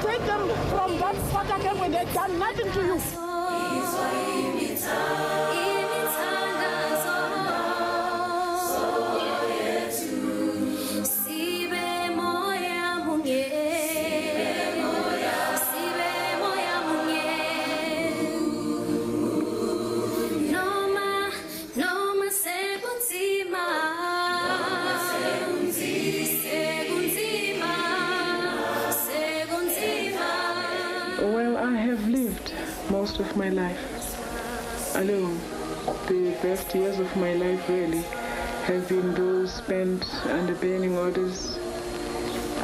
take them from that spot again when they've done nothing to you. Well, I have lived most of my life alone. The best years of my life really have been those spent under burning orders,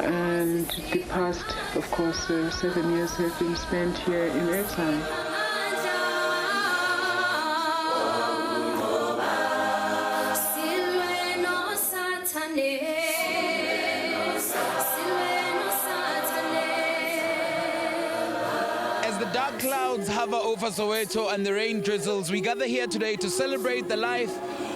and the past, of course, 7 years have been spent here in exile. As the dark clouds hover over Soweto and the rain drizzles, we gather here today to celebrate the life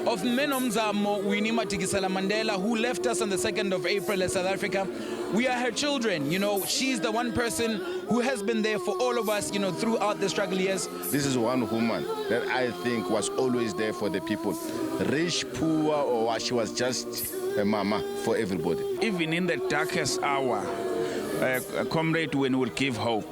of Mzansi Winnie Mandela, who left us on the 2nd of April in South Africa. We are her children, you know. She's the one person who has been there for all of us, you know, throughout the struggle years. This is one woman that I think was always there for the people. Rich, poor, or what, she was just a mama for everybody. Even in the darkest hour, a comrade Winnie will give hope.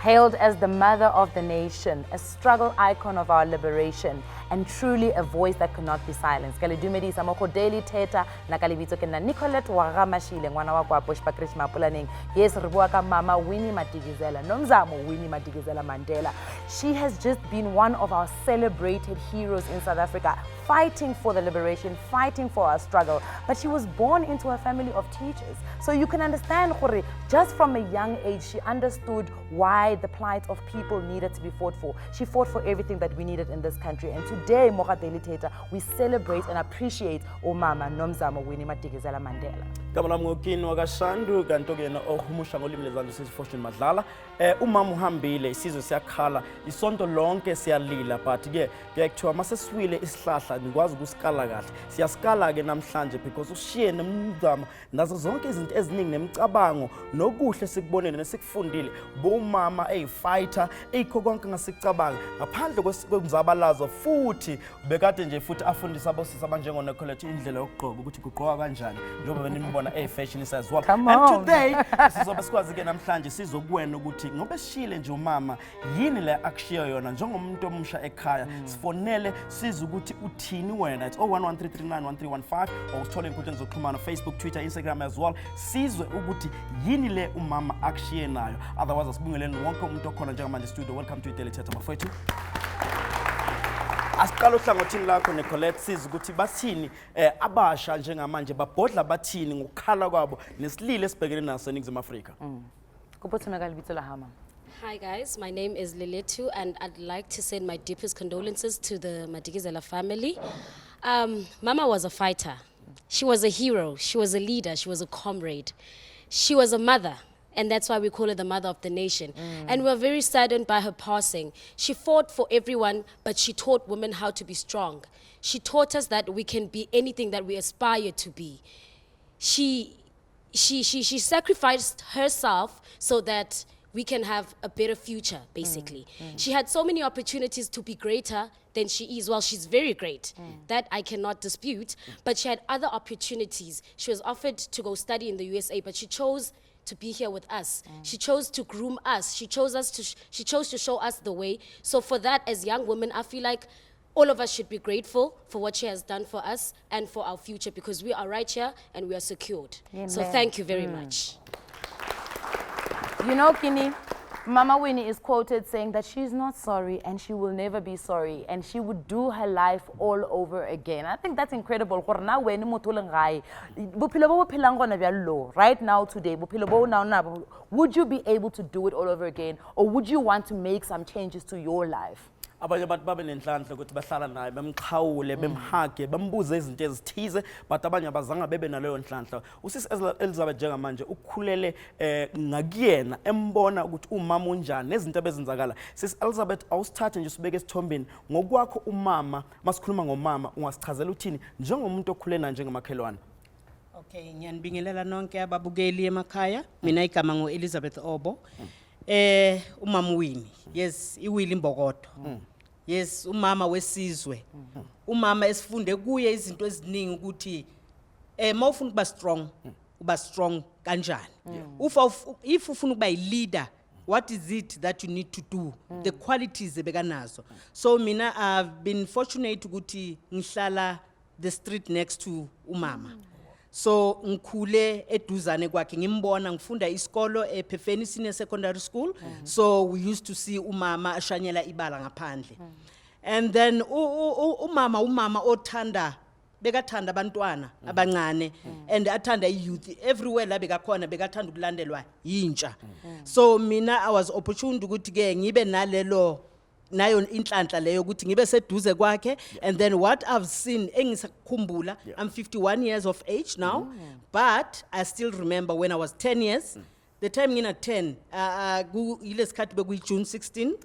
Hailed as the mother of the nation, a struggle icon of our liberation, and truly a voice that could not be silenced. Kalidumedisa moko daily Thetha na kalibitso ke na Nicolette wa ga Mashile ngwana wa kwa Bush Patrice Mapulaneng. Yes, re bua ka mama Winnie Mandela, Nomzamo Winnie Madikizela Mandela. She has just been one of our celebrated heroes in South Africa, fighting for the liberation, fighting for our struggle. But she was born into a family of teachers. So you can understand, Hore, just from a young age, she understood why the plight of people needed to be fought for. She fought for everything that we needed in this country. And today, Thetha, we celebrate and appreciate Mama Nomzamo Winnie Mandela Mandela. Kamala Kini wa Shandu kantoke na ohumusha ngolimi lezandla sisifortune madlala umama uhambile isizwe siyakhala isonto lonke siyalila but ke kuyakuthiwa maseswile isihlahla nikwazi ukusikala kahle siyasikala ke namhlanje because ushiye nomzamo nazo zonke izinto eziningi nemicabango nokuhle sikubonene nesikufundile bomama fighter ikho konke ngasicabanga ngaphandle kwemzabalazo futhi bekade nje futhi afundisa abosisi abanjengo Nicolette indlela yokugqoka ukuthi kugqoka kanjani njengoba benimubona fashion is as well. And today sizobe sikwazi ke namhlanje sizokuwena ukuthi ngoba sishile nje umama yini le akushiya yona njengomuntu omusha ekhaya sifonele siza ukuthi uthini wena. It's 0113391315 or usithole inkundla zokuxhumana Facebook, Twitter, Instagram as well. Sizwe ukuthi yini le umama akushiye nayo. Otherwise asibungeleni wonke umuntu okhona njengamanje studio. Welcome to Thetha mafethu. Asiqala uhlangothini lakho Nicolette siza ukuthi bathini abasha njengamanje babhodla bathini ngokukhala kwabo nesilile esibhekene naso eNingizimu Afrika. Kuphuthuma kalibitso la hama. Hi guys, my name is Leletu and I'd like to send my deepest condolences to the Madikizela family. Mama was a fighter. She was a hero, she was a leader, she was a comrade. She was a mother. And that's why we call her the mother of the nation. And we're very saddened by her passing. She fought for everyone, but she taught women how to be strong. She taught us that we can be anything that we aspire to be. She sacrificed herself so that we can have a better future, basically. She had so many opportunities to be greater than she is. Well, she's very great. That I cannot dispute. But she had other opportunities. She was offered to go study in the USA, but she chose to be here with us. She chose to groom us. She chose to show us the way. So for that, as young women, I feel like all of us should be grateful for what she has done for us and for our future, because we are right here and we are secured. So thank you very much. You know, Kini, Mama Winnie is quoted saying that she's not sorry and she will never be sorry and she would do her life all over again. I think that's incredible. Right now, today, would you be able to do it all over again, or would you want to make some changes to your life? Abanye abantu babe nenhlanhla ukuthi bahlala naye bemqhawule bemhage bembuze izinto ezithize but abanye abazange bebe naleyo nhlanhla. Usisi Elizabeth njengamanje ukhulele ngakuyena embona ukuthi umama unjani nezinto ebezenzakala. Sis Elizabeth awusithathe nje usibeke esithombeni ngokwakho umama masikhuluma ngomama ungasichazela uthini njengomuntu okhulena njengamakhelwane. Okay, ngiyanibingelela nonke ababukeli emakhaya. Mina igama ngo Elizabeth Obo. Umama Winnie. Yes, iwili imbokodo. Yes, umama wesizwe. Umama esifunde kuye izinto eziningi ukuthi mawufuna ukuba strong, uba strong kanjani. If ufuna ukuba leader, what is it that you need to do? The qualities ebekanazo. So mina I've been fortunate ukuthi ngihlala the street next to umama. So ngikhule eduzane kwakhe ngimbona ngifunda isikolo ePhefeni Senior Secondary School. So we used to see umama ashanyela ibala ngaphandle. And then umama othanda bekathanda abantwana abancane and athanda youth everywhere la bekakhona bekathanda ukulandelwa yintsha. So mina I was opportunity ukuthi ke ngibe nalelo nayo inhlanhla leyo ukuthi ngibe seduze kwakhe. And then what I've seen engisakhumbula, I'm 51 years of age now, but I still remember when I was 10 years, the time ngina 10 ilesikhathi bekuyi-June 16.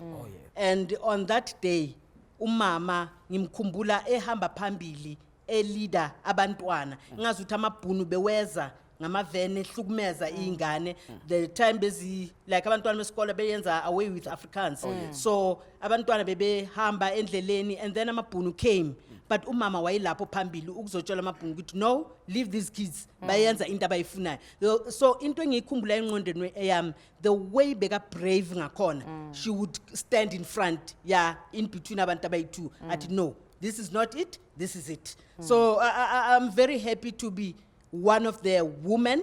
And on that day umama ngimkhumbula ehamba phambili leader abantwana ngazi ukuthi amabhunu beweza ngamavene ehlukumeza ingane. The time bezi like abantwana besikole beyenza away with Africans. So abantwana bebehamba endleleni and then amabhunu came, but umama wayilapho phambili ukuzotshela amabhunu ukuthi no, leave these kids bayenza into abayifunayo. So into engiyikhumbula engqondweni yami, the way beka brave ngakhona, she would stand in front in between abantu abayi-two athi no, this is not it, this is it. So I'm very happy to be one of the women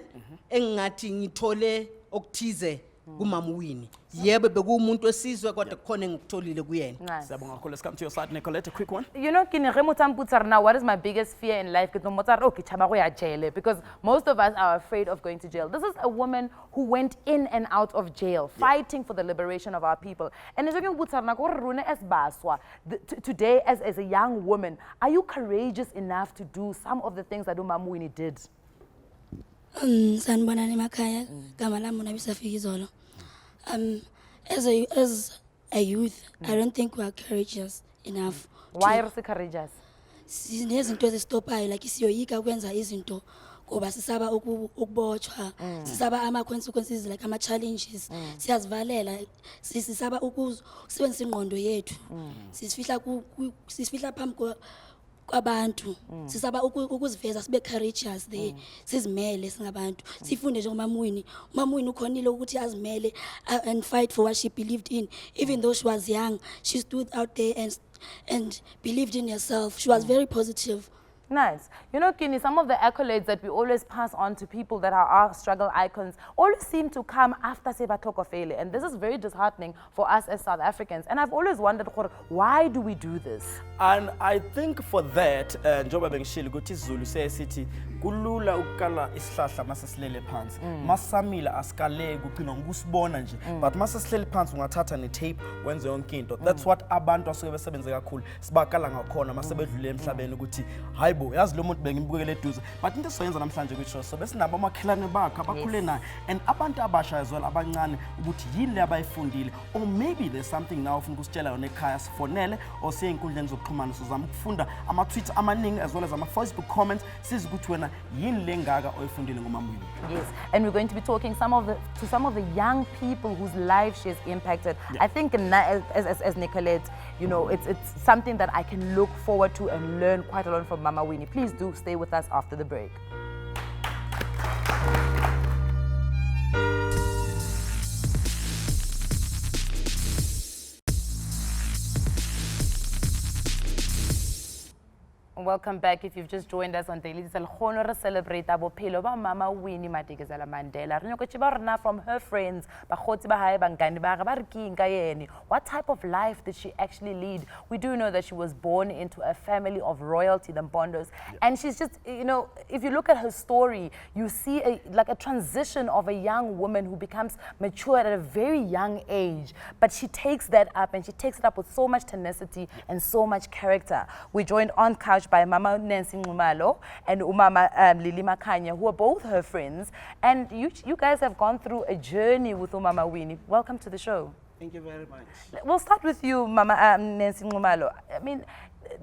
engathi ngithole okuthize kumama Winnie. Yebo bekumuntu wesizwe kodwa khona engikutholile kuyena. Siyabonga kakhulu. Let's come to your side, Nicolette, a quick one. You know, Kini, now, what is my biggest fear in life? Because most of us are afraid of going to jail. This is a woman who went in and out of jail, fighting for the liberation of our people. And today, as a young woman, are you courageous enough to do some of the things that Mama Winnie did? Sanibonani emakhaya, gama lami uNabisafikizolo. As a youth, I don't think we are courageous enough. Why are you courageous? Sinezinto ezistophayo like siyoyika ukwenza izinto ngoba sisaba ukubotshwa, sisaba ama-consequences like ama-challenges, siyazivalela, sisaba ukusebenzisa ingqondo yethu, sisifihla phambi kwabantu, sisaba ukuziveza sibe courageous there, sizimele singabantu, sifunde njengomama Winnie. Umama Winnie ukhonile ukuthi azimele and fight for what she believed in. Even though she was young, she stood out there and believed in herself. She was very positive. Nice. You know, Kini, some of the accolades that we always pass on to people that are our struggle icons always seem to come after Sebatokofele. And this is very disheartening for us as South Africans. And I've always wondered, why do we do this? And I think for that, njoba bengishilo ukuthi isiZulu sithi kulula ukukala isihlahla masesilele phansi. Masamila asikale kuqina ngokusibona nje. But masesilele phansi ungathatha ne-tape wenze yonke into. That's what abantu asuke besebenze kakhulu. Sibakala ngakhona masebedlule emhlabeni ukuthi hayibo yazi lo muntu bengimbukele eduze. But into soyenza namhlanje kwitsho so besinabo amakhelane bakhe abakhule naye and abantu abasha as well abancane ukuthi yini abayifundile, or maybe there's something now ufuna ukusitshela yona ekhaya sifonele or siye enkundleni zokuxhumana sizama ukufunda ama-tweets amaningi as well as ama-Facebook comments sizi ukuthi wena yini lengaka oyifundile ngomama Winnie. Yes, and we're going to be talking to some of the young people whose lives she has impacted. I think as Nicolette, you know, it's something that I can look forward to and learn quite a lot from Mama Winnie. Please do stay with us after the break. Welcome back. If you've just joined us on Daily Salkhono, re celebrate bophelo ba Mama Winnie Madikizela Mandela. Re nyoko tsheba rena from her friends, bagotsi ba hae bangani ba ga ba re keng ka yene. What type of life did she actually lead? We do know that she was born into a family of royalty, the Bondos, and she's just, you know, if you look at her story, you see like a transition of a young woman who becomes mature at a very young age, but she takes that up and she takes it up with so much tenacity and so much character. We joined on couch by Mama Nancy Ngumalo and Umama Lili Makanya, who are both her friends. And you guys have gone through a journey with Umama Winnie. Welcome to the show. Thank you very much. We'll start with you, Mama Nancy Ngumalo. I mean,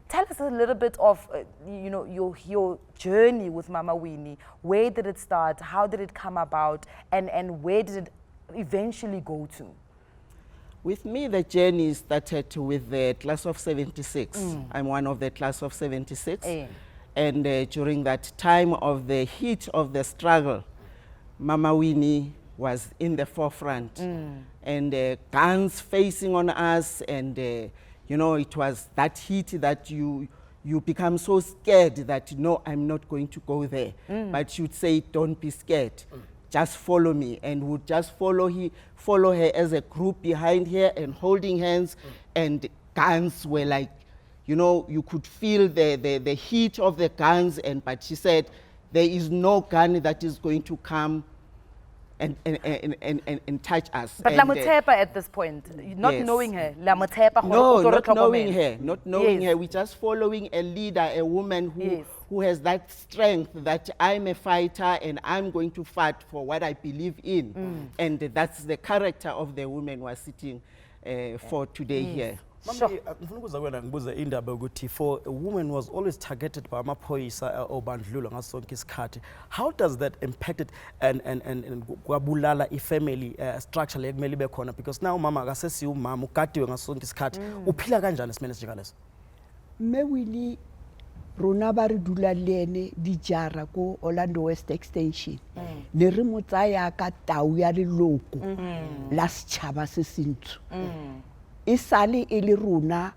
tell us a little bit of, you know, your journey with Mama Winnie. Where did it start? How did it come about? And where did it eventually go to? With me, the journey started with the class of 76. I'm one of the class of 76. And during that time of the heat of the struggle, Mama Winnie was in the forefront. And guns facing on us, and you know, it was that heat that you become so scared that, no, I'm not going to go there. But you'd say, don't be scared. Just follow me, and would just follow her as a group behind her and holding hands, and guns were like, you know, you could feel the heat of the guns, but she said, there is no gun that is going to come and touch us. But Lamutepa at this point, not knowing her, Lamutepa. No, not knowing her, not knowing her. We're just following a leader, a woman who has that strength that I'm a fighter and I'm going to fight for what I believe in. And that's the character of the woman we're sitting for today here. Mami, ngifuna ukuza ngibuza indaba ukuthi for a woman was always targeted by amaphoyisa obandlululo ngasonke isikhathi. How does that impact it and kwabulala ifamily structure lekumele ibe khona, because now mama akasesi umama ugadiwe ngasonke isikhathi. Uphila kanjani esimene njengaleso? Mewini rona ba re dula lene di jara ko Orlando West Extension. Ne re mo tsaya ka tau ya leloko la setšhaba se sentso. Isali ele runa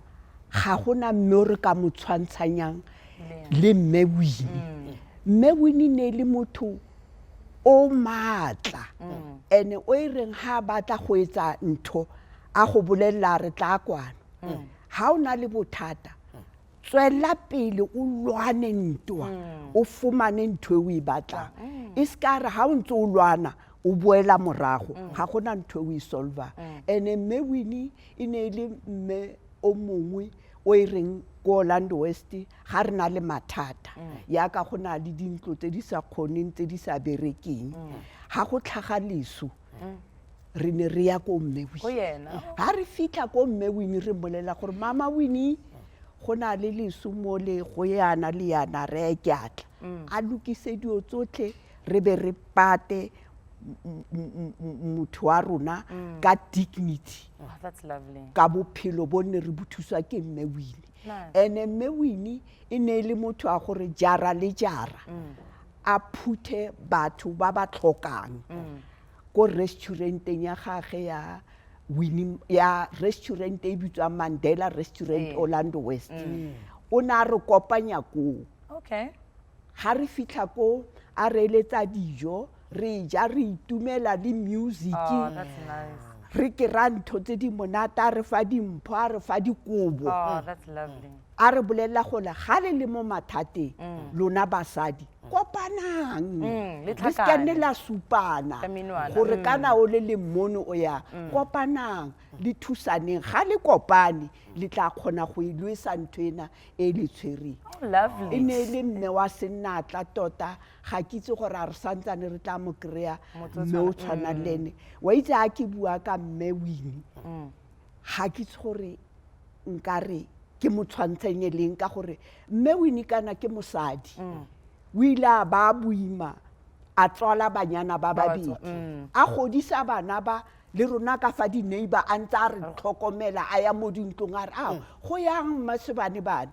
ga gona mme re ka mo tshwantshanyang le Mewini. Mewini ne le motho o matla ene o ireng ha batla go etsa ntho a go bolella re tla kwana. Ha ona le bothata tswela pele o lwane ntwa o fumane ntwe o ibatla. Iskare ha o ntse o lwana o boela morago ga gona ntwe o isolva. Ene Mewini ine le mme o mongwe o ireng ko Orlando West ga re na le mathata ya ka gona le dintlo tse di sa khoneng tse di sa berekeng. Ha go tlhaga leso re ne re ya ko Mewini. Ha re fitla ko Mewini re bolela gore Mama Winnie gona le leso mo le go yana le yana re kyatla a lokise dio tsotlhe re be re pate motho wa rona ka dignity. That's lovely. Ka bophelo bonne re bothuswa ke Mewini. Ene Mewini ine le motho a gore jara le jara a phuthe batho ba ba tlhokang ko restauranteng ya gage ya Winnie, ya restaurant e bitswa Mandela Restaurant Orlando West. O na re kopanya ko. Okay. Ha re fitla ko a re eletsa dijo re ja re itumela le music. Oh, that's nice. Re ke ra ntho tse di monata re fa dimpho a re fa dikobo. Oh, that's lovely. A re bolela go le ga le mo mathateng lona basadi kopanang le skane la supana gore kana o le mmono o ya kopanang le thusaneng ga le kopane le tla khona go ilwesa ntwena e le tshweri. Lovely. Ine le mme wa senatla tota ga kitse gore a re santsane re tla mo kreya mme o tshwana lene wa itse a ke bua ka Mewini ga kitse gore nkare ke mo tshwantshanyeleng ka gore Mewini kana ke mosadi o ile ba buima a tswala banyana ba babedi a godisa bana ba le rona ka fa di neighbor a ntse a re tlhokomela a ya mo dintlong a re a go yang masebane bane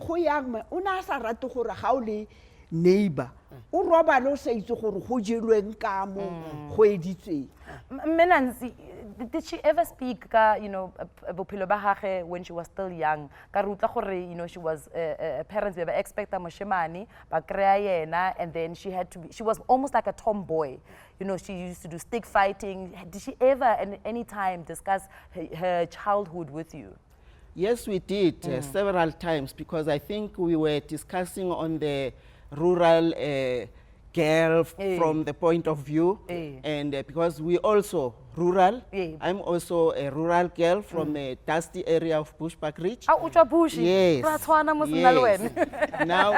go yang o na sa rate gore ga o le neighbor o roba lo sa itse gore go jelweng ka mo go editseng. Menansi, did she ever speak, you know, bophelo ba gagwe when she was still young? Ka re utlwa gore, you know, she was parents be ba expecta moshemane ba krea yena, and then she was almost like a tomboy. You know, she used to do stick fighting. Did she ever at any time discuss her childhood with you? Yes, we did several times, because I think we were discussing on the rural girl from the point of view, and because we also rural, I'm also a rural girl from a dusty area of Bushbuck Ridge. Yes. Yes. Now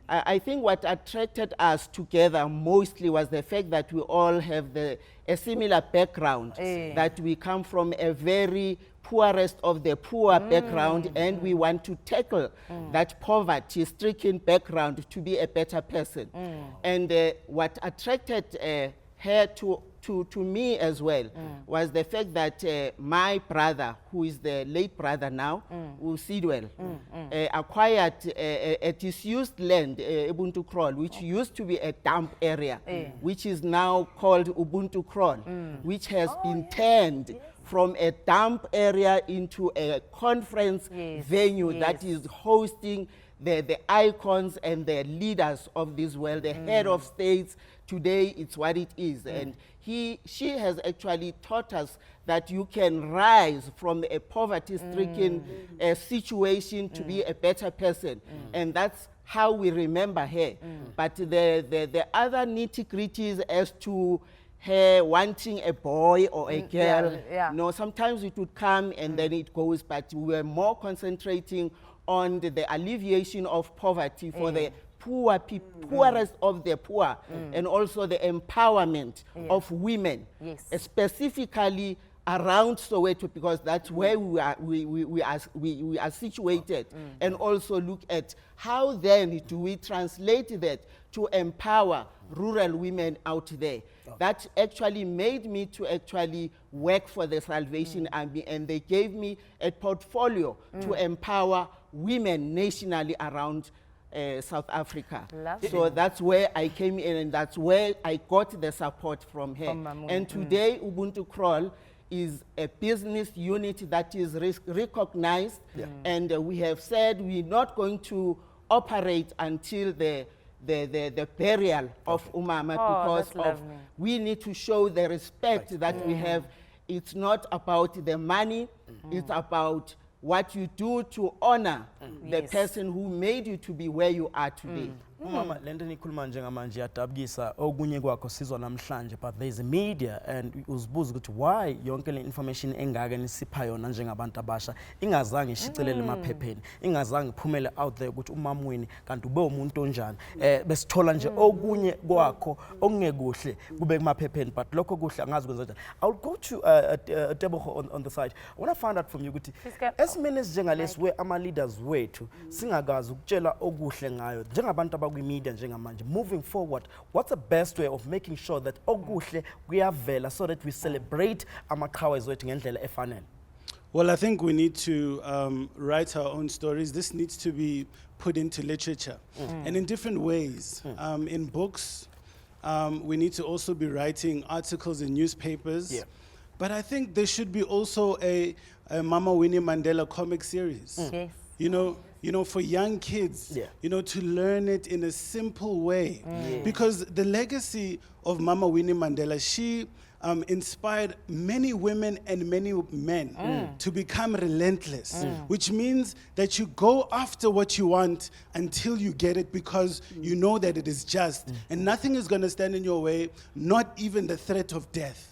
I think what attracted us together mostly was the fact that we all have a similar background, that we come from a very poorest of the poor background, and we want to tackle that poverty-stricken background to be a better person. And what attracted her to me as well was the fact that my brother, who is the late brother now, Sidwell, acquired a disused land, Ubuntu Krol, which used to be a dump area, which is now called Ubuntu Krol, which has been turned from a dump area into a conference venue that is hosting the icons and the leaders of this world, the head of states. Today it's what it is. And she has actually taught us that you can rise from a poverty-stricken situation to be a better person. And that's how we remember her. But the other nitty-gritties as to her wanting a boy or a girl, no, sometimes it would come and then it goes, but we were more concentrating on the alleviation of poverty for the poor people, poorest of the poor, and also the empowerment of women, specifically around Soweto, because that's where we are situated, and also look at how then do we translate that to empower rural women out there. That actually made me to actually work for the Salvation Army, and they gave me a portfolio to empower women nationally around South Africa. So that's where I came in, and that's where I got the support from her. And today, Ubuntu Krol is a business unit that is recognized, and we have said we're not going to operate until the burial of Umama, because we need to show the respect that we have. It's not about the money, it's about what you do to honor the person who made you to be where you are today. Mama, lento nikhuluma njengamanje yadabukisa okunye kwakho sizwa namhlanje, but there is a media, and uzibuza ukuthi why yonke le information engaka nisipha yona njengabantu abasha ingazange ishicilele emaphepheni, ingazange iphumele out there ukuthi umama Winnie kanti ube umuntu onjani. Besithola nje okunye kwakho okungekuhle kube kumaphepheni, but lokho kuhle angazi kwenza njani. I'll go to Tebogo on the side. I want to find out from you ukuthi esimene njengalesi we ama leaders wethu singakazi ukutshela okuhle ngayo njengabantu media njengamanje, moving forward, what's the best way of making sure that okuhle kuyavela so that we celebrate amaqhawe zethu ngendlela efanele? Well, I think we need to write our own stories. This needs to be put into literature and in different ways. In books, we need to also be writing articles in newspapers. But I think there should be also a Mama Winnie Mandela comic series. You know, for young kids, you know, to learn it in a simple way. Because the legacy of Mama Winnie Mandela, she inspired many women and many men to become relentless, which means that you go after what you want until you get it, because you know that it is just and nothing is going to stand in your way, not even the threat of death.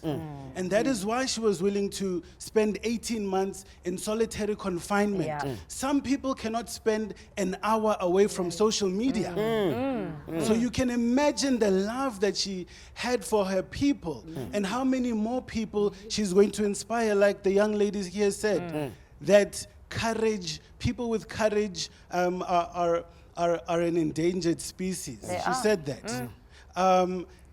And that is why she was willing to spend 18 months in solitary confinement. Some people cannot spend an hour away from social media. So you can imagine the love that she had for her people, and how many more people she's going to inspire, like the young ladies here said, that courage, people with courage are an endangered species. She said that.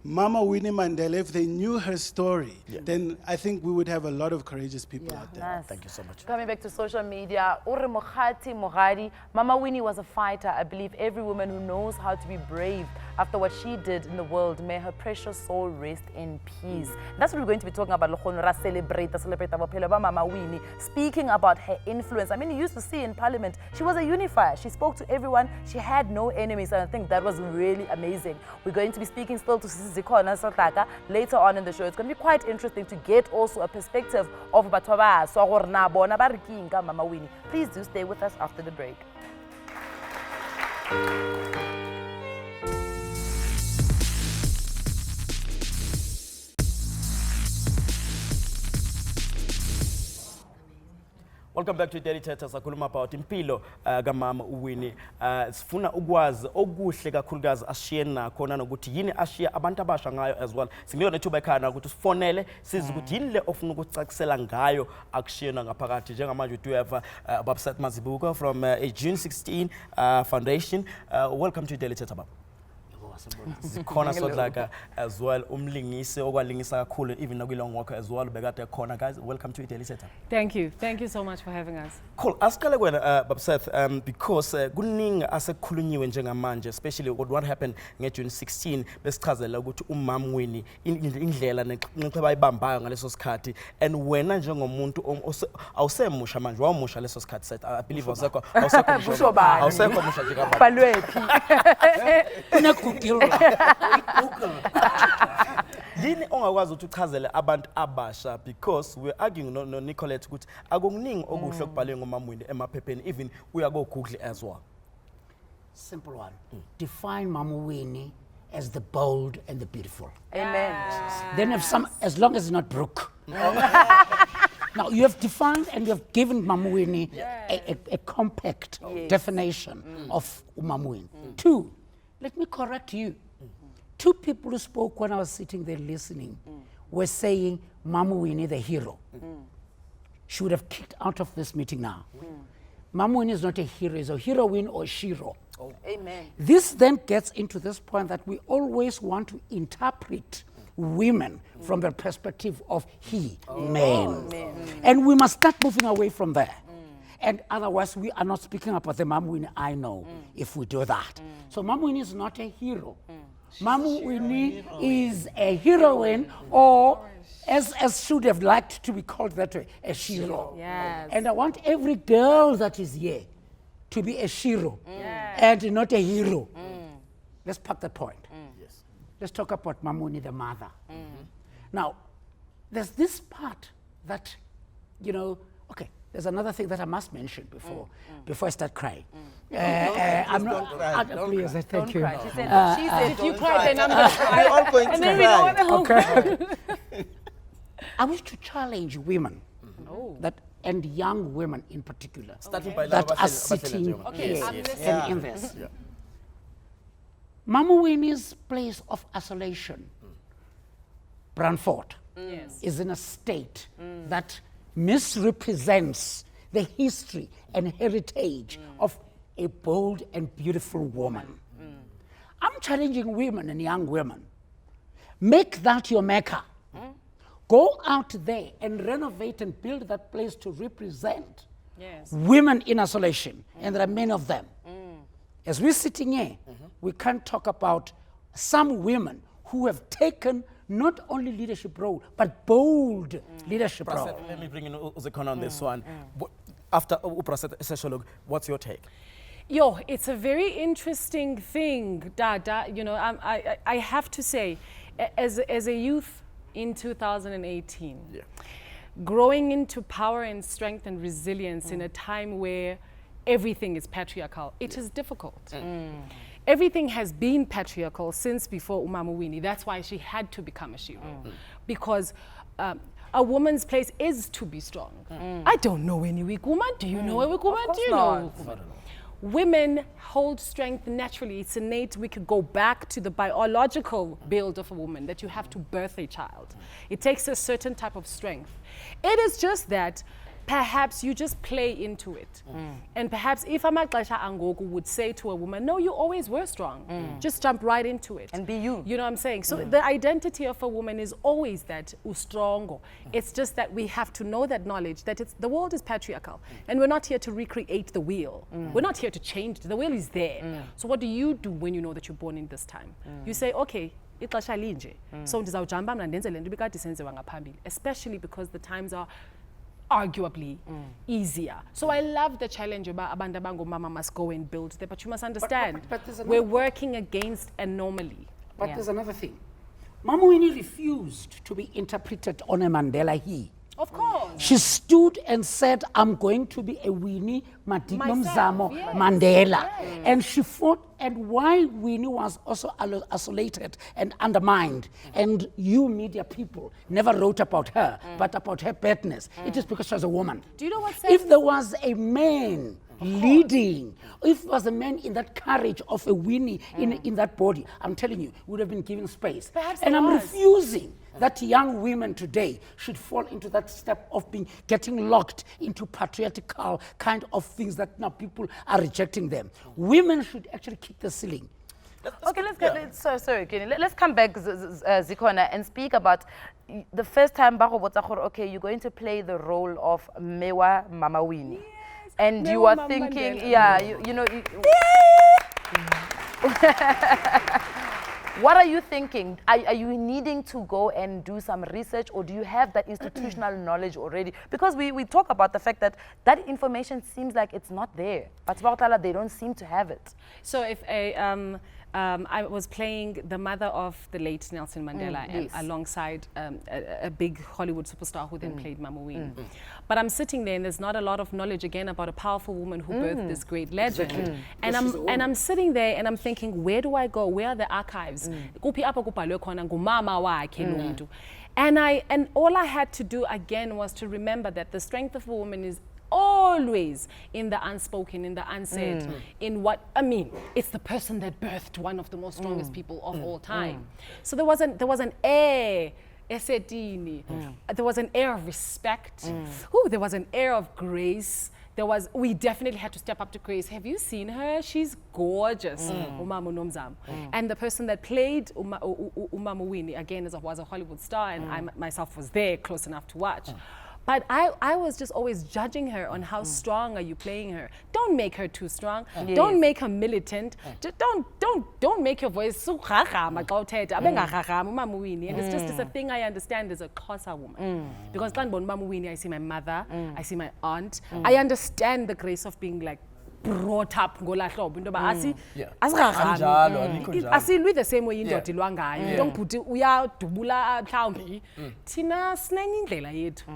Mama Winnie Mandela, if they knew her story, then I think we would have a lot of courageous people out there. Nice. Thank you so much. Coming back to social media, Ure Mogati Mogadi, Mama Winnie was a fighter. I believe every woman who knows how to be brave after what she did in the world, may her precious soul rest in peace. That's what we're going to be talking about. Celebrate Mama Winnie. Speaking about her influence. I mean, you used to see in Parliament, she was a unifier. She spoke to everyone. She had no enemies, and I think that was really amazing. We're going to be speaking still to Sisi Zikona Sataka later on in the show. It's going to be quite interesting to get also a perspective of Batwaba, Swagorna, Bona Barikinga, Mama Winnie. Please do stay with us after the break. Welcome back to Daily Thetha. Sakhuluma about impilo kamama uWinnie. Sifuna ukwazi okuhle kakhulukazi ashiye nakho nanokuthi yini ashiya abantu abasha ngayo as well. Singiyo nethuba ekhaya ukuthi sifonele sizi ukuthi yini le ofuna ukucacisela ngayo akushiyena ngaphakathi. Njengamanje do have Babsat Mazibuko from a June 16 foundation. Welcome to Daily Thetha, Baba. Zikhona sodlaka as well umlingisi okwalingisa kakhulu even nakwilong walk as well bekade khona. Guys, welcome to Daily Thetha. Thank you so much for having us. Cool. Asiqale kwena Babsat, because kuningi asekukhulunyiwe njengamanje, especially what happened ngeJune 16 besichazela ukuthi umama Winnie indlela nexeba ayibambayo ngaleso sikhathi, and wena njengomuntu awusemusha manje wamusha leso sikhathi set. I believe awusekho musha nje kababa Balwephi kunekugila yini ongakwazi ukuthi uchazele abantu abasha, because we're arguing no Nicolette ukuthi akukuningi okuhle okubhalwe ngomama Winnie emaphepheni, even uya go Google as well. Simple one. Define Mama Winnie as the bold and the beautiful. Amen. Then as long as it's not broke. Now you have defined and you have given Mama Winnie a compact definition of Mama Winnie. Two, let me correct you. Two people who spoke when I was sitting there listening were saying Mama Winnie the hero. She would have kicked out of this meeting now. Mama Winnie is not a hero, is a heroine or Shiro. Amen. This then gets into this point that we always want to interpret women from the perspective of men. And we must start moving away from there. And otherwise, we are not speaking about the Mama Winnie I know if we do that. So Mama Winnie is not a hero. Mama Winnie is a heroine, or as should have liked to be called that way, a Shiro. Yes. And I want every girl that is here to be a Shiro and not a hero. Let's pack that point. Yes. Let's talk about Mama Winnie the mother. Now, there's this part that, okay, there's another thing that I must mention before I start crying. I'm not please, thank you. She said, if you cry, then I'm going to cry. We're all going And to then we don't want cry. to Okay. I wish to challenge women and young women in particular that are sitting here in this. Mama Winnie's place of isolation, Brantford, is in a state that misrepresents the history and heritage of a bold and beautiful woman. I'm challenging women and young women. Make that your Mecca. Go out there and renovate and build that place to represent women in isolation, and there are many of them. As we're sitting here, we can't talk about some women who have taken not only leadership role, but bold leadership role. Let me bring in Uzekona on this one. After Uprasat, what's your take? It's a very interesting thing, Dada. I have to say, as a youth in 2018, growing into power and strength and resilience in a time where everything is patriarchal, it is difficult. Everything has been patriarchal since before Mama Winnie. That's why she had to become a Shiro. Because a woman's place is to be strong. I don't know any weak woman. Do you know a weak woman? Do you know a weak woman? Women hold strength naturally. It's innate. We could go back to the biological build of a woman, that you have to birth a child. It takes a certain type of strength. It is just that perhaps you just play into it. And perhaps if amaxesha angoku would say to a woman, no, you always were strong. Just jump right into it. And be you. You know what I'm saying? So the identity of a woman is always that ustrongo. It's just that we have to know that knowledge that the world is patriarchal. And we're not here to recreate the wheel. We're not here to change it. The wheel is there. So what do you do when you know that you're born in this time? You say, okay, ixesha linje. So ndizawujamba mna ndenze le nto ibikade isenziwa ngaphambili, especially because the times are arguably easier. So I love the challenge about abantu abangomama must go and build there, but you must understand, but there's we're working against anomaly. But there's another thing. Mama Winnie refused to be interpreted on a Mandela he. Of course. She stood and said, I'm going to be a Winnie Mandela. Mandela. Yes. And she fought, and why Winnie was also isolated and undermined, and you media people never wrote about her, but about her badness. It is because she was a woman. Do you know what? If there was a man leading, if there was a man in that courage of a Winnie in that body, I'm telling you, would have been given space. Perhaps and there I'm was. refusing that young women today should fall into that step of getting locked into patriarchal kind of things that now people are rejecting them. Women should actually kick the ceiling. Okay, sorry, Kini. Let's come back, Zikona, and speak about the first time, okay, you're going to play the role of Mewa Mama Winnie. And Mewa you are Mama thinking, Mandela. you know, what are you thinking? Are you needing to go and do some research, or do you have that institutional knowledge already? Because we talk about the fact that information seems like it's not there. But they don't seem to have it. So if I was playing the mother of the late Nelson Mandela and alongside a big Hollywood superstar who then played Mama Winnie. But I'm sitting there and there's not a lot of knowledge again about a powerful woman who birthed this great legend. And I'm sitting there and I'm thinking, where do I go? Where are the archives? Kuphi apha kubhalwe khona ngumama wakhe lo muntu. And all I had to do again was to remember that the strength of a woman is always in the unspoken, in the unsaid, in what, I mean, it's the person that birthed one of the most strongest people of all time. So there was an air, there was an air of respect. Ooh, there was an air of grace. We definitely had to step up to Grace. Have you seen her? She's gorgeous. Umama Nomzamo. And the person that played Umama Winnie, again, was a Hollywood star, and I myself was there close enough to watch. But I was just always judging her on how strong are you playing her. Don't make her too strong. Don't make her militant. Don't make your voice so and it's just a thing I understand as a Xhosa woman. Because when Mama Winnie, I see my mother, I see my aunt. I understand the grace of being like brought up ngola hlobo into ba asilwi the same way indoda ilwa ngayo into ngibhuti uyadubula mhlawumbi thina sinenye indlela yethu.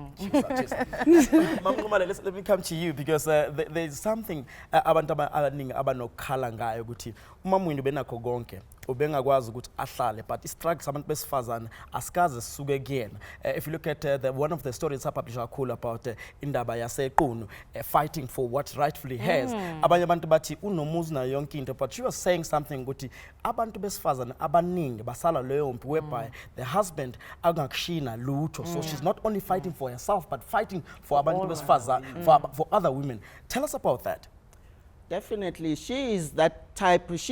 Mama, let me come to you because there's something abantu abaningi abanokukhala ngayo ukuthi umama Winnie benakho konke ubengakwazi ukuthi ahlale, but istruggle sabantu besifazana asikaze sisuke kuyena. If you look at one of the stories published kakhulu about indaba yasequnu fighting for what rightfully hers, abanye abantu bathi unomuzi na yonke into, but she was saying something ukuthi abantu besifazana abaningi basala leyo mpi whereby the husband angakushina lutho, so she's not only fighting for herself but fighting for abantu besifazana, for other women. Tell us about that. Definitely, she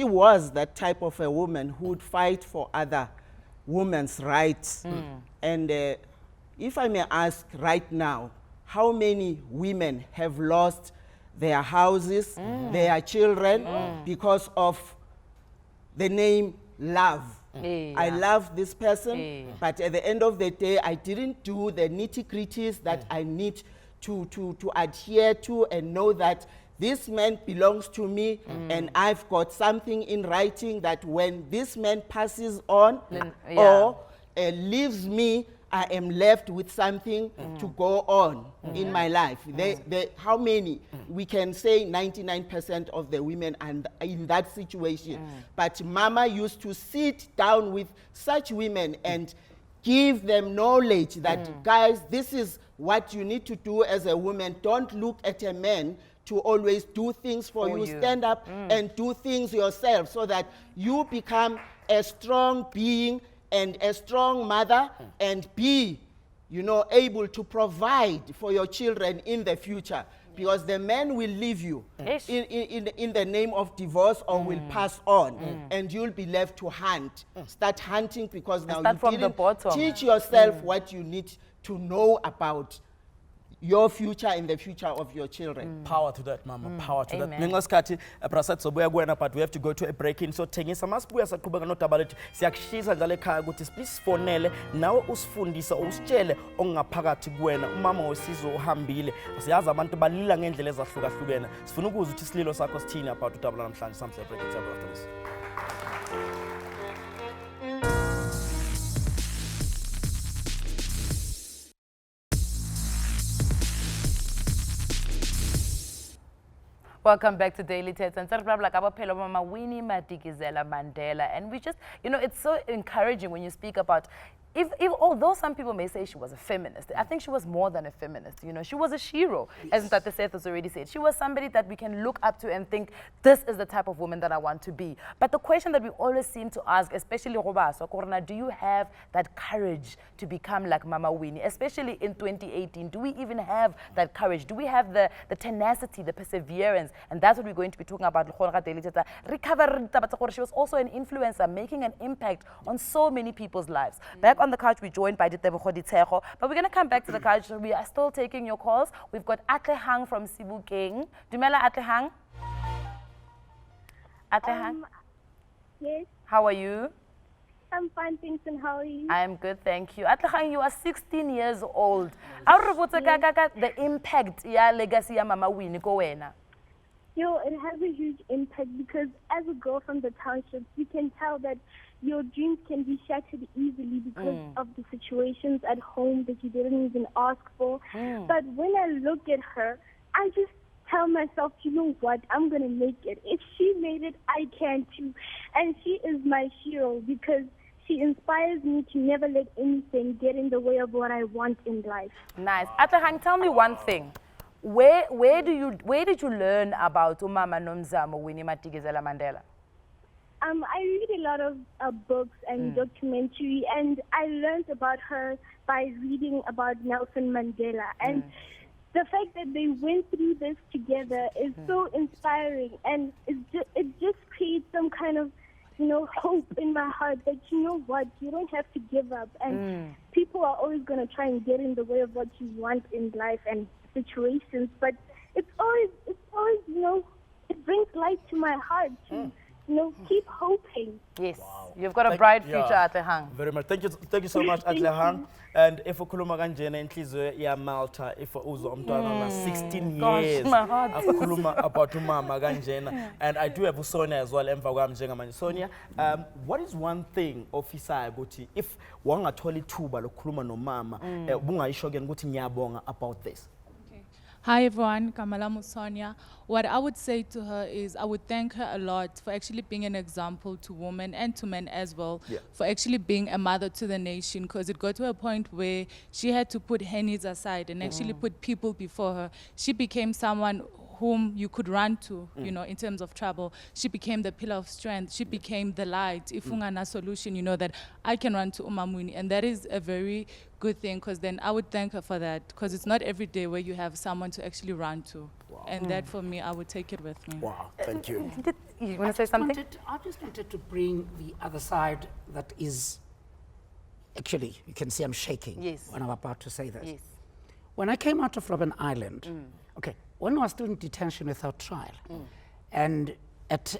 was that type of a woman who would fight for other women's rights. And if I may ask right now, how many women have lost their houses, their children, because of the name love? I love this person, but at the end of the day, I didn't do the nitty-gritties that I need to adhere to and know that this man belongs to me, and I've got something in writing that when this man passes on or leaves me, I am left with something to go on in my life. How many? We can say 99% of the women are in that situation. But Mama used to sit down with such women and give them knowledge that, guys, this is what you need to do as a woman. Don't look at a man to always do things for you. Stand up and do things yourself so that you become a strong being and a strong mother and be you know, able to provide for your children in the future, because the man will leave you in the name of divorce or will pass on, and you'll be left to hunt. Start hunting, because now you didn't teach yourself what you need to know about your future and the future of your children. Power to that, Mama. Power to that. Ngenxa sikhathi Prasad sobuya kuwena, but we have to go to a break in. So thengisa masibuya saqhubeka nodaba lethu. Siyakushisa njalo ekhaya ukuthi please fonele nawe usifundisa usitshele ongaphakathi kuwena. Umama wesizwe uhambile. Siyazi abantu balila ngendlela ezahlukahlukene. Sifuna ukuzwa ukuthi isililo sakho sithini about udaba namhlanje. Samhle break it after this. Welcome back to Daily Thetha. And Mama Winnie Madikizela Mandela. And we just, you know, it's so encouraging when you speak about, although some people may say she was a feminist, I think she was more than a feminist. You know, she was a Shiro, as Thetha has already said. She was somebody that we can look up to and think, this is the type of woman that I want to be. But the question that we always seem to ask, especially Robaso, Corona, do you have that courage to become like Mama Winnie? Especially in 2018, do we even have that courage? Do we have the tenacity, the perseverance? And that's what we're going to be talking about. She was also an influencer, making an impact on so many people's lives. Back on the couch, we're joined by Thetha, but we're going to come back to the couch. We are still taking your calls. We've got Atlehang from Sibukeng. Dumela Atlehang. Atlehang. Yes. How are you? I'm fine, thanks, and how are you? I am good, thank you. Atlehang, you are 16 years old. The impact, legacy ya Mama Winnie, go wena. It has a huge impact because as a girl from the townships, you can tell that your dreams can be shattered easily because of the situations at home that you didn't even ask for. But when I look at her, I just tell myself, you know what, I'm going to make it. If she made it, I can too. And she is my Shiro because she inspires me to never let anything get in the way of what I want in life. Nice. Atlehang, tell me one thing. Where did you learn about Umama Nomzamo Winnie Madikizela Mandela? I read a lot of books and documentary, and I learned about her by reading about Nelson Mandela. And the fact that they went through this together is so inspiring, and it just creates some kind of, you know, hope in my heart that, you know what, you don't have to give up. And people are always going to try and get in the way of what you want in life and situations, but it's always, you know, it brings light to my heart to, you know, keep hoping. Yes, you've got a bright future, Atlehang. Very much. Thank you so much, Atlehang. And if ukhuluma kanjena inhliziyo ya Malta, if uzwa umntwana na 16 years, akhuluma about umama kanjena. And I do have Sonia as well, emva kwami njengamanje. Sonia, what is one thing ofisayo ukuthi if wangatholi thuba lokukhuluma nomama, bungayisho ke ukuthi ngiyabonga about this? Hi everyone, Kamala Musonia. What I would say to her is I would thank her a lot for actually being an example to women and to men as well, for actually being a mother to the nation, because it got to a point where she had to put her needs aside and actually put people before her. She became someone whom you could run to, you know, in terms of trouble. She became the pillar of strength. She became the light. If ungana solution, you know that I can run to Umamwini, and that is a very good thing, because then I would thank her for that, because it's not every day where you have someone to actually run to. And that for me, I would take it with me. Wow, thank you. You want to say something? I just wanted to bring the other side that is, actually, you can see I'm shaking when I'm about to say this. Yes. When I came out of Robben Island, okay, when I was still in detention without trial, and at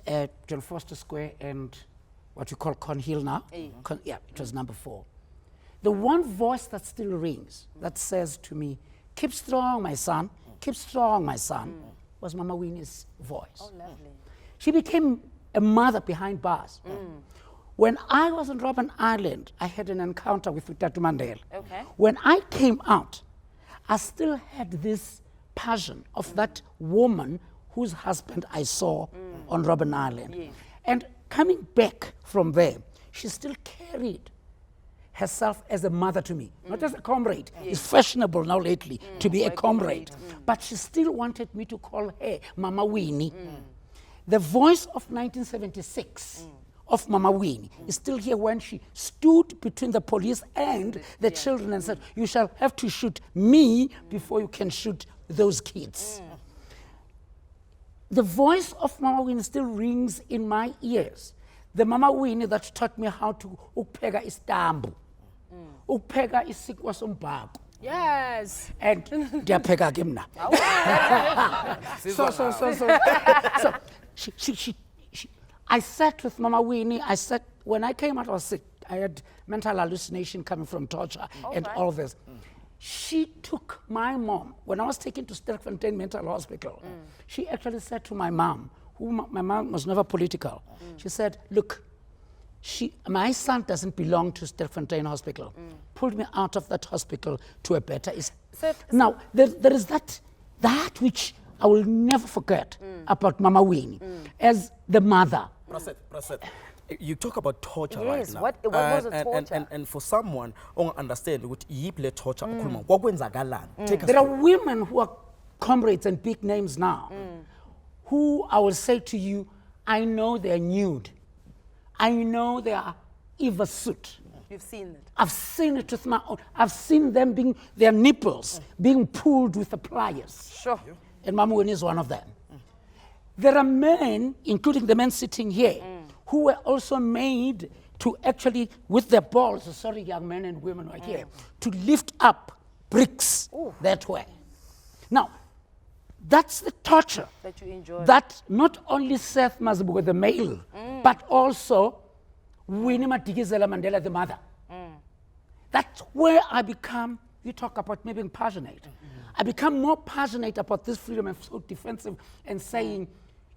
John Foster Square and what you call Cornhill now, it was number 4. The one voice that still rings, that says to me, keep strong, my son, keep strong, my son, was Mama Winnie's voice. Oh, lovely. She became a mother behind bars. When I was on Robben Island, I had an encounter with Thetha Mandela. Okay. When I came out, I still had this passion of that woman whose husband I saw on Robben Island. Yes. And coming back from there, she still carried herself as a mother to me, not as a comrade. It's fashionable now lately to be a comrade. But she still wanted me to call her Mama Winnie. The voice of 1976 of Mama Winnie is still here when she stood between the police and the children and said, you shall have to shoot me before you can shoot those kids. The voice of Mama Winnie still rings in my ears. The Mama Winnie that taught me how to ukpheka istambu, ukpheka isikwa sombhako. Yes. And ndiyapheka ke mna. So I sat with Mama Winnie. When I came out, I was sick. I had mental hallucination coming from torture and all this. She took my mom, when I was taken to Sterkfontein Mental Hospital, she actually said to my mom, my mom was never political, she said, look, my son doesn't belong to Sterkfontein Hospital. Pulled me out of that hospital to a better. Now, there is that which I will never forget about Mama Winnie as the mother. Praset, you talk about torture right Yes, now. what was the torture? And for someone who understand what yiple torture ukhuluma kwakwenzakalani. Take us There are through. women who are comrades and big names now, who I will say to you, I know they're nude. I know they are suit. You've seen it. I've seen it with my own. I've seen them their nipples being pulled with the pliers. Sure. And Mama Winnie is one of them. There are men, including the men sitting here, who were also made to actually, with their balls, sorry, young men and women right here, to lift up bricks that way. Now, that's the torture That you enjoy. that not only Seth Mazibuko, the male, but also Winnie Mandela Mandela, the mother. That's where I become, you talk about me being passionate. I become more passionate about this freedom and so defensive and saying,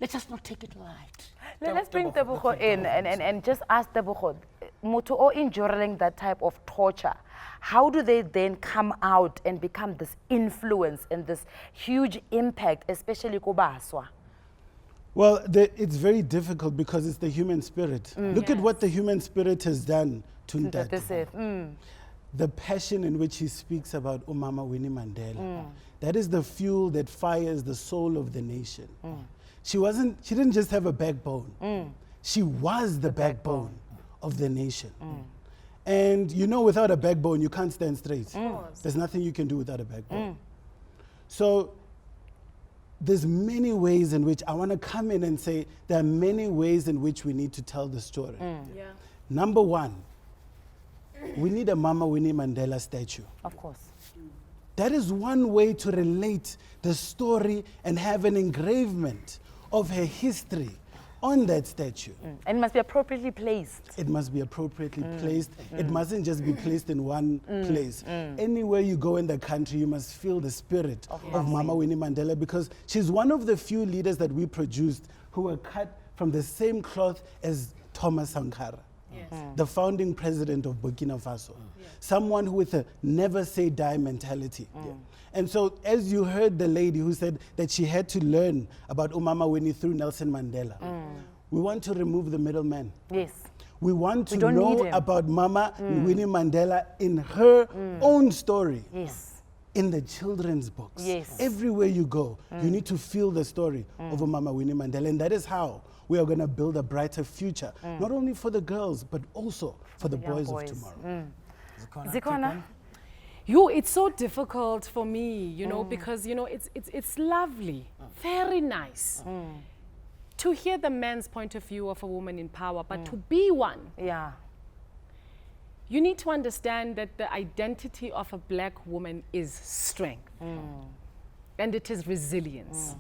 let us not take it light. Let's bring Tebogo in and just ask Tebogo, Moto or enduring that type of torture, how do they then come out and become this influence and this huge impact, especially Kubaswa? Well, it's very difficult because it's the human spirit. Look at what the human spirit has done to Ntate. The passion in which he speaks about Umama Winnie Mandela. That is the fuel that fires the soul of the nation. She didn't just have a backbone. She was the backbone of the nation. And you know, without a backbone, you can't stand straight. There's nothing you can do without a backbone. So there's many ways in which I want to come in and say there are many ways in which we need to tell the story. Number one, we need a Mama Winnie Mandela statue. Of course. That is one way to relate the story and have an engravement of her history on that statue. And it must be appropriately placed. It must be appropriately placed. It mustn't just be placed in one place. Anywhere you go in the country, you must feel the spirit of Mama Winnie Mandela, because she's one of the few leaders that we produced who were cut from the same cloth as Thomas Sankara, the founding president of Burkina Faso. Someone who with a never say die mentality. And so as you heard the lady who said that she had to learn about Umama Winnie through Nelson Mandela, we want to remove the middleman. Yes. We want to know about Mama Winnie Mandela in her own story. Yes. In the children's books. Yes. Everywhere you go, you need to feel the story of Mama Winnie Mandela. And that is how we are going to build a brighter future, not only for the girls, but also for the boys of tomorrow. Zikona? It's so difficult for me, you know, because, you know, it's lovely, very nice to hear the man's point of view of a woman in power, but to be one. Yeah. You need to understand that the identity of a black woman is strength, and it is resilience.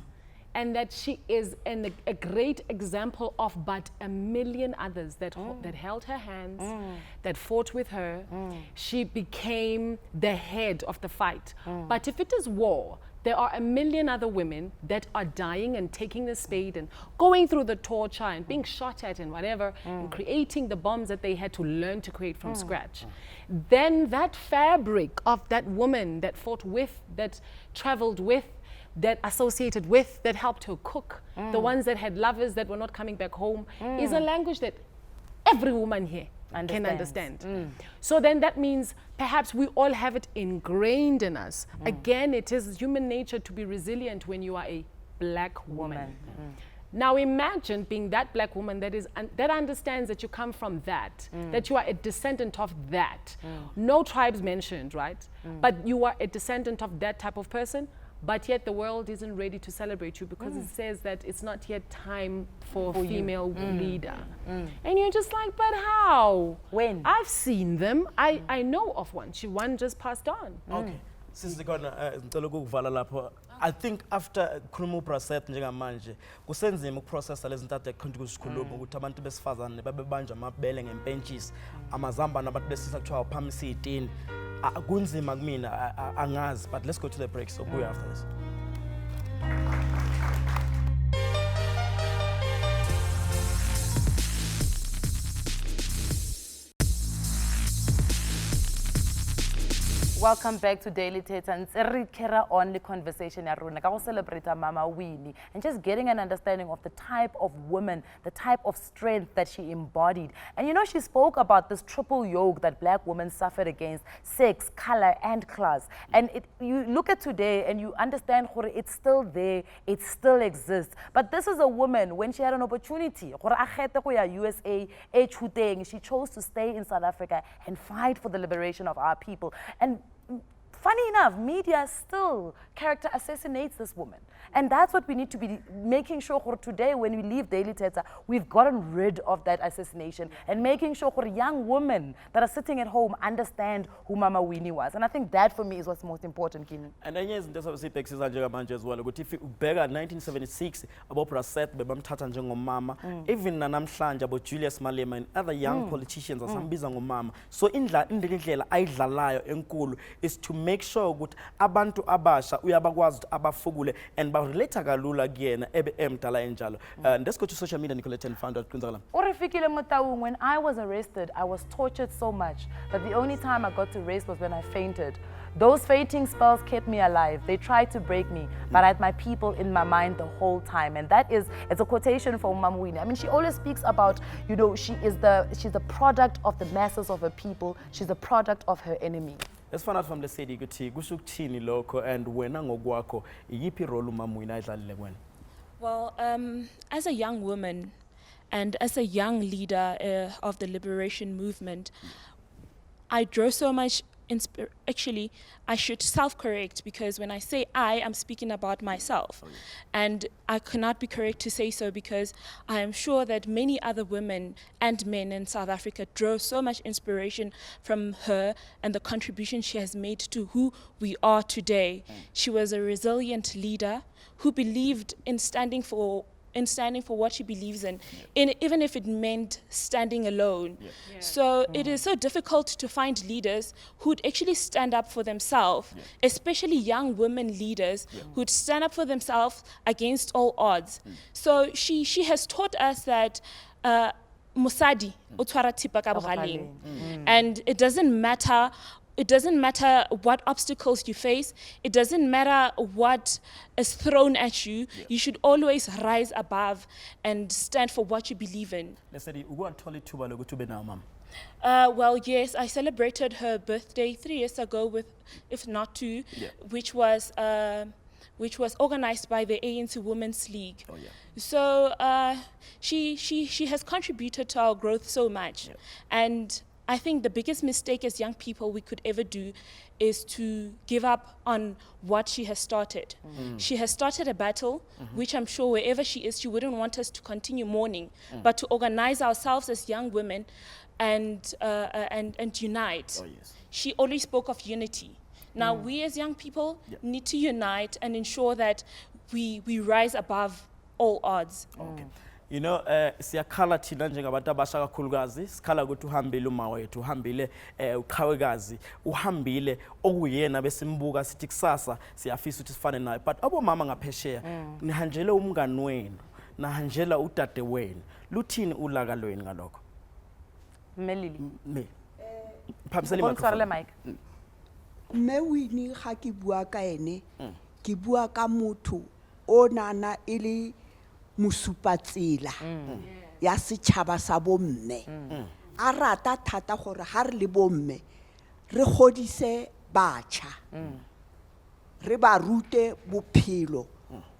And that she is a great example of but a million others that held her hands, that fought with her. She became the head of the fight. But if it is war, there are a million other women that are dying and taking the spade and going through the torture and being shot at and whatever, and creating the bombs that they had to learn to create from scratch. Then that fabric of that woman that fought with, that traveled with, that associated with, that helped her cook, the ones that had lovers that were not coming back home, is a language that every woman here can understand. So then that means perhaps we all have it ingrained in us. Again, it is human nature to be resilient when you are a black woman. Now imagine being that black woman that understands that you come from that, that you are a descendant of that. No tribes mentioned, right? But you are a descendant of that type of person, but yet the world isn't ready to celebrate you because it says that it's not yet time for a female leader. And you're just like, but how? When? I've seen them. I know of one. One just passed on. Okay. Since I think after khuluma process njengamanje kusenzima ukuprocessa lezi zinto ade khonto kuzikhuluma ukuthi abantu besifazane babebanja amabele ngempentshisi amazamba nabantu besisa kuthiwa uphamise itini kunzima kumina angazi, but let's go to the break, so buya after this. Welcome back to Daily Thetha, and re carry on the conversation ya rona ka go celebrate Mama Winnie and just getting an understanding of the type of woman, the type of strength that she embodied. And you know, she spoke about this triple yoke that black women suffered against: sex, color, and class. And you look at today and you understand it's still there, it still exists. But this is a woman, when she had an opportunity, USA, she chose to stay in South Africa and fight for the liberation of our people. And funny enough, media still character assassinates this woman. And that's what we need to be making sure today when we leave Daily Thetha, we've gotten rid of that assassination and making sure young women that are sitting at home understand who Mama Winnie was. And I think that for me is what's most important, Kini. And then yes, that's what we say as well. But if you back at 1976, about Praset, Bebamtata Mama, even Nanamshanja, about Julius Malema and other young politicians, or some Mama. So in the Aidla Enkulu is to make sure that Abantu Abasha, we abagwaz abafugule, and later galula again, and let's go to social media, Nicolette, and found out when I was arrested, I was tortured so much that the only time I got to rest was when I fainted. Those fainting spells kept me alive. They tried to break me, but I had my people in my mind the whole time. And it's a quotation from Mama Winnie. I mean, she always speaks about, you know, she's the product of the masses of her people. She's the product of her enemy. Let's find out from the city, Gushukchini Loko, and Wenangogwako, Yipi Rolu Mama Winnie idlalile when? Well, as a young woman and as a young leader of the liberation movement, I draw so much actually, I should self-correct, because when I say I'm speaking about myself. And I cannot be correct to say so, because I am sure that many other women and men in South Africa draw so much inspiration from her and the contribution she has made to who we are today. She was a resilient leader who believed in standing for what she believes in, even if it meant standing alone. So it is so difficult to find leaders who'd actually stand up for themselves, especially young women leaders who'd stand up for themselves against all odds. So she has taught us that Musadi utwara tipa ka bogaleng, and it doesn't matter. It doesn't matter what obstacles you face. It doesn't matter what is thrown at you. You should always rise above and stand for what you believe in. Well, yes, I celebrated her birthday 3 years ago with, if not 2, which was organized by the ANC Women's League. So she has contributed to our growth so much. And I think the biggest mistake as young people we could ever do is to give up on what she has started. She has started a battle, which I'm sure wherever she is, she wouldn't want us to continue mourning, but to organize ourselves as young women and unite. She always spoke of unity. Now we as young people need to unite and ensure that we rise above all odds. You know, siyakhala thina njengabantu abasha kakhulukazi, sikhala ukuthi uhambile uma wethu, uhambile uqhawekazi, uhambile okuyena besimbuka sithi kusasa siyafisa ukuthi sifane naye. But abomama ngaphesheya, nihanjele umngani wenu, nahanjela udade wenu. Luthini ulaka lweni ngalokho? Melili. Me. Phamisela microphone. Mic. Me Winnie ga ke bua ka ene, ke bua ka motho o nana ele musupatsela ya setšhaba sa bomme a rata thata gore ha re le bomme re godise batšha re ba rute bophelo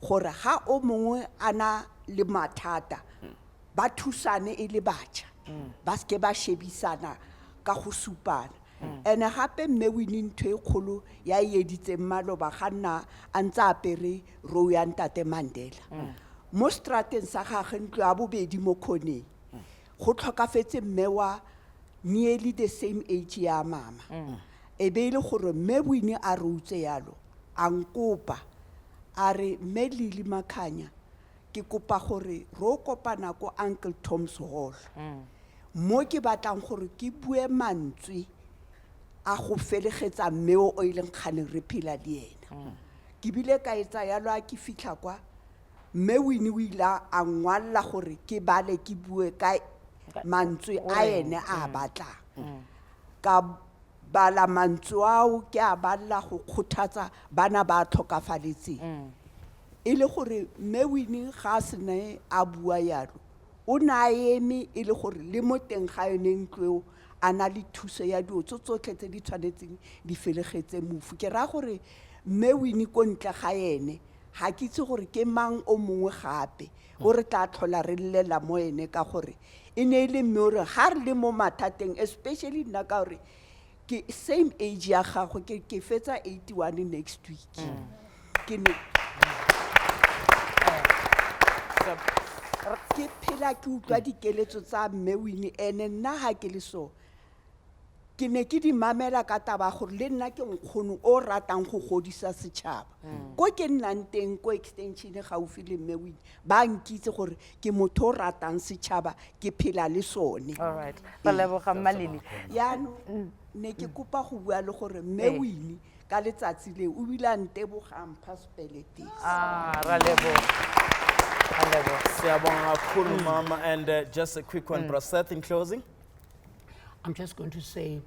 gore ha o mongwe ana le mathata ba thusane e le batjha ba ske ba shebisana ka go supana ene gape mme Winnie ntho e kgolo ya editseng maloba ga nna a ntse apere ro ya ntate Mandela mo strateng sa gagwe ntlo ya bobedi mo khoneng go tlhokafetse mme wa nearly the same age ya mama e be ile gore mme Winnie a re utse yalo a nkopa a re mme Lili Makhanya ke kopa gore ro kopana ko Uncle Tom's Hall mo ke batlang gore ke bue mantswe a go felegetsa mme o ile nkgane re phela le yena ke bile ka etsa yalo a ke fitla kwa mme Winnie o ile a ngwalla gore ke bale ke bue ka mantswe a ene a batlang ka bala mantswe ao ke a balla go kgothatsa bana ba tlhokafaletseng e le gore mme Winnie ga se ne a bua yalo o na eme e le gore le mo teng ga yone ntlo a na le thuso ya dio tsotlhe tse di tshwanetseng di felegetse mofu ke ra gore mme Winnie ko ntle ga ene ga ke itse gore ke mang o mongwe gape o re tla tlhola re llela mo ene ka gore e ne ile mme gore ga re le mo mathateng especially nna ka gore ke same age ya gago ke fetsa 81 next week ke ne ke phela ke utlwa dikeletso tsa mme Winnie ene nna ha ke le so ke ne ke di mamela ka taba gore le nna ke nkgono o ratang go godisa setšhaba ko ke nnang teng ko extension gaufi le mme Winnie ba nkitse gore ke motho o ratang setšhaba ke phela le sone all right ba leboga Malili yaanong ne ke kopa go bua le gore mme Winnie ka letsatsi le o bile a nteboga mpha spelete ra leboga Siyabonga kakhulu mama and just a quick one Braseth in closing. I'm just going to say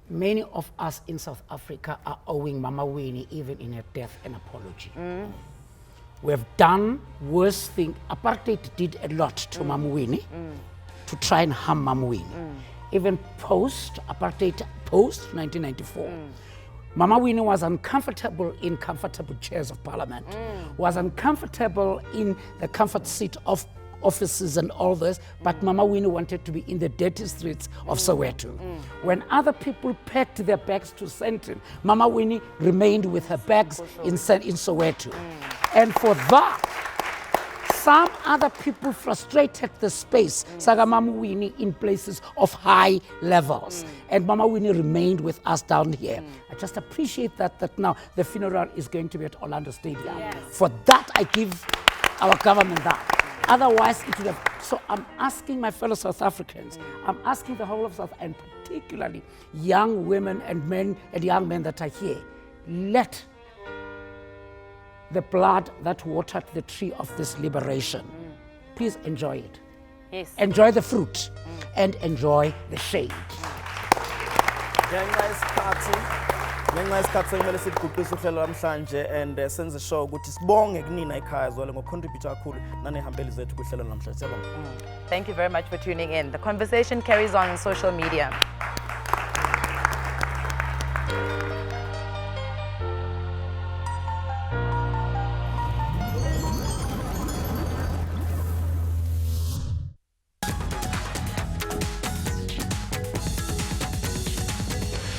many of us in South Africa are owing Mama Winnie even in her death an apology. We have done worse things. Apartheid did a lot to Mama Winnie to try and harm Mama Winnie. Even post-apartheid, post-1994. Mama Winnie was uncomfortable in comfortable chairs of parliament, was uncomfortable in the comfort seat of offices and all this, but Mama Winnie wanted to be in the dirty streets of Soweto. When other people packed their bags to Sandton, Mama Winnie remained with her bags in Soweto. And for that, some other people frustrated the space, Saga Mama Winnie in places of high levels. And Mama Winnie remained with us down here. I just appreciate that now the funeral is going to be at Orlando Stadium. For that, I give our government that. Otherwise, it would have. So I'm asking my fellow South Africans, I'm asking the whole of South, and particularly young women and men and young men that are here, let the blood that watered the tree of this liberation, please enjoy it. Yes. Enjoy the fruit and enjoy the shade. Ngenxa yesikhathi sekumele siguqise uhlelo namhlanje and senze show ukuthi sibonge kunina ekhaya zwale ngocontribute kakhulu nanehambeli zethu kuhlelo namhlanje. Thank you very much for tuning in. The conversation carries on social media.